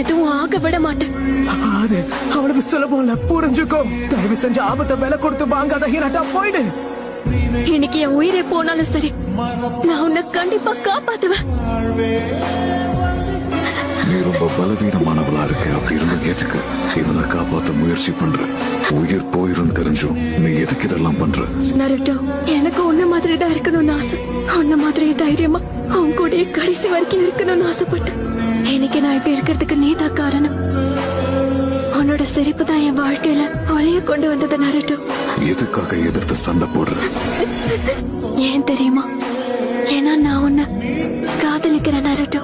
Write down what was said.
எதுவும் ஆக விட மாட்டேன். அது அவளுக்கு சுலபம் இல்ல, புரிஞ்சுக்கோ. தயவு செஞ்சு ஆபத்தை விலை கொடுத்து வாங்காத ஹீராட்டா, போயிடு. இன்னைக்கு என் உயிரே போனாலும் சரி, நான் உன்னை கண்டிப்பா காப்பாத்துவேன். நீ ரொம்ப பலவீனமானவளா இருக்கு. அப்படி இருந்து எதுக்கு இவனை காப்பாத்த முயற்சி பண்ற? உயிர் போயிரும் தெரிஞ்சும் நீ எதுக்கு இதெல்லாம் பண்ற? நருட்டோ, எனக்கு உன்ன மாதிரி தான் இருக்கணும்னு ஆசை. உன்ன மாதிரி தைரியமா உன் கூட கடைசி வரைக்கும் இருக்கணும்னு ஆசைப்பட்டேன். எனக்கு நான் இப்படி இருக்கிறதுக்கு நீதான் காரணம். உன்னோட சிரிப்பு தான் என் வாழ்க்கையில ஒளிய கொண்டு வந்தது நருட்டோ. எதுக்காக எதிர்த்து சண்டை போடுற? ஏன் தெரியுமா? ஏன்னா நான் உன்னை காதலிக்கிறேன் நருட்டோ.